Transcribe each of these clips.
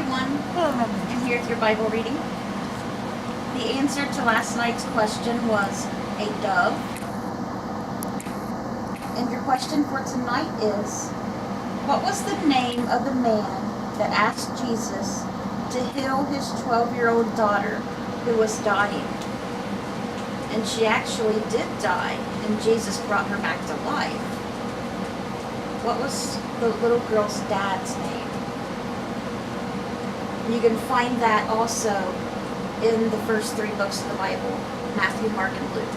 everyone, and here's your Bible reading. The answer to last night's question was a dove. And your question for tonight is, what was the name of the man that asked Jesus to heal his 12-year-old daughter who was dying? And she actually did die, and Jesus brought her back to life. What was the little girl's dad's name? You can find that also in the first 3 books of the Bible, Matthew, Mark, and Luke,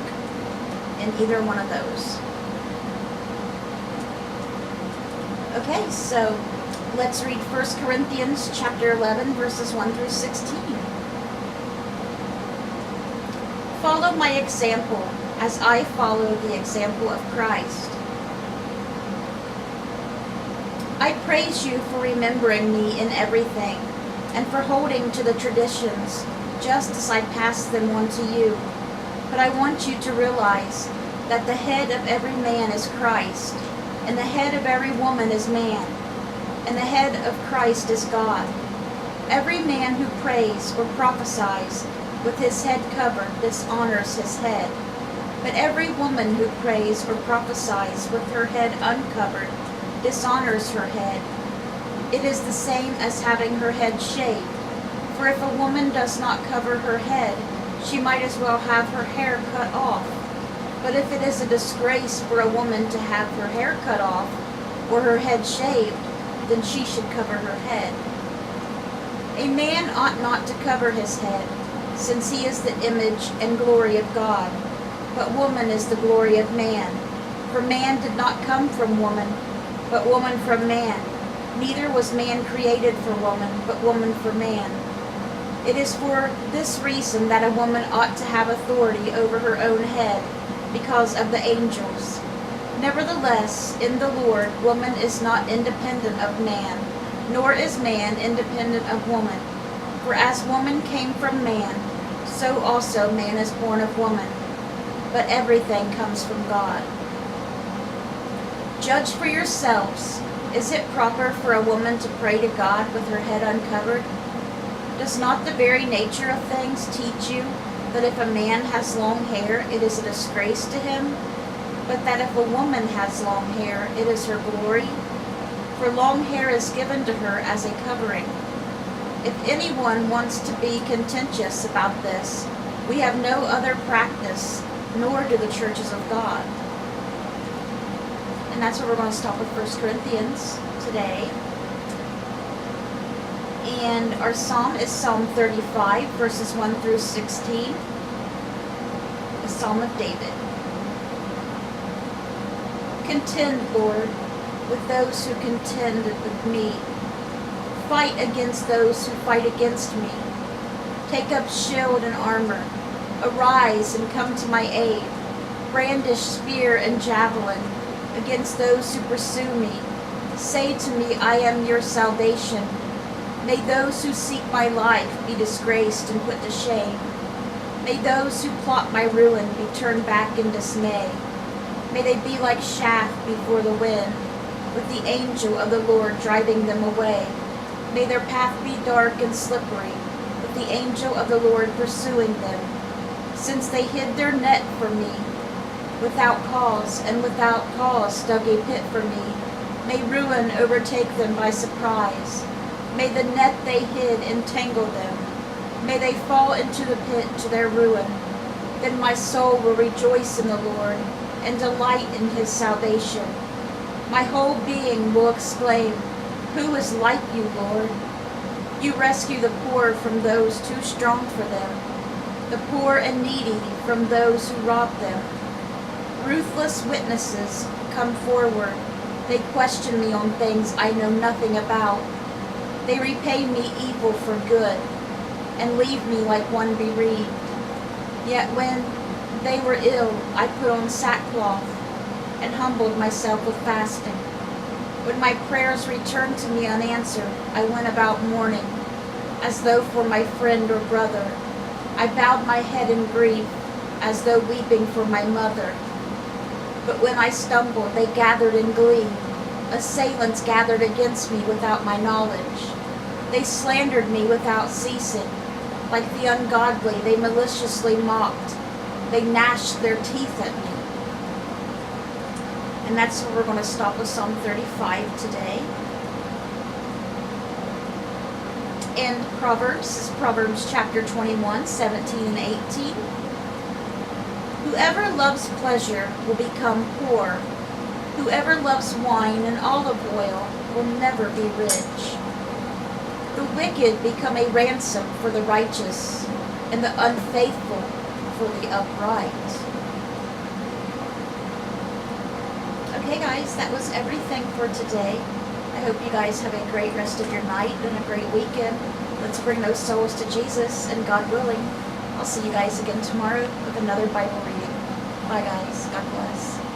in either one of those. Okay, so let's read 1 Corinthians chapter 11, verses 1 through 16. Follow my example as I follow the example of Christ. I praise you for remembering me in everything, and for holding to the traditions, just as I passed them on to you. But I want you to realize that the head of every man is Christ, and the head of every woman is man, and the head of Christ is God. Every man who prays or prophesies with his head covered dishonors his head, but every woman who prays or prophesies with her head uncovered dishonors her head. It is the same as having her head shaved, for if a woman does not cover her head, she might as well have her hair cut off. But if it is a disgrace for a woman to have her hair cut off, or her head shaved, then she should cover her head. A man ought not to cover his head, since he is the image and glory of God, but woman is the glory of man. For man did not come from woman, but woman from man. Neither was man created for woman, but woman for man. It is for this reason that a woman ought to have authority over her own head, because of the angels. Nevertheless, in the Lord, woman is not independent of man, nor is man independent of woman. For as woman came from man, so also man is born of woman. But everything comes from God. Judge for yourselves. Is it proper for a woman to pray to God with her head uncovered? Does not the very nature of things teach you that if a man has long hair, it is a disgrace to him, but that if a woman has long hair, it is her glory? For long hair is given to her as a covering. If anyone wants to be contentious about this, we have no other practice, nor do the churches of God. And that's where we're going to stop with 1 Corinthians today. And our psalm is Psalm 35, verses 1 through 16. A psalm of David. Contend, Lord, with those who contend with me. Fight against those who fight against me. Take up shield and armor. Arise and come to my aid. Brandish spear and javelin against those who pursue me. Say to me, I am your salvation. May those who seek my life be disgraced and put to shame. May those who plot my ruin be turned back in dismay. May they be like chaff before the wind, with the angel of the Lord driving them away. May their path be dark and slippery, with the angel of the Lord pursuing them. Since they hid their net for me, without cause, and without cause dug a pit for me, may ruin overtake them by surprise. May the net they hid entangle them. May they fall into the pit to their ruin. Then my soul will rejoice in the Lord, and delight in his salvation. My whole being will exclaim, who is like you, Lord? You rescue the poor from those too strong for them, the poor and needy from those who rob them. Ruthless witnesses come forward. They question me on things I know nothing about. They repay me evil for good, and leave me like one bereaved. Yet when they were ill, I put on sackcloth, and humbled myself with fasting. When my prayers returned to me unanswered, I went about mourning, as though for my friend or brother. I bowed my head in grief, as though weeping for my mother. But when I stumbled, they gathered in glee. Assailants gathered against me without my knowledge. They slandered me without ceasing. Like the ungodly, they maliciously mocked. They gnashed their teeth at me. And that's where we're going to stop with Psalm 35 today. And Proverbs is Proverbs chapter 21, 17 and 18. Whoever loves pleasure will become poor. Whoever loves wine and olive oil will never be rich. The wicked become a ransom for the righteous, and the unfaithful for the upright. Okay guys, that was everything for today. I hope you guys have a great rest of your night and a great weekend. Let's bring those souls to Jesus, and God willing, I'll see you guys again tomorrow with another Bible reading. Bye guys. God bless.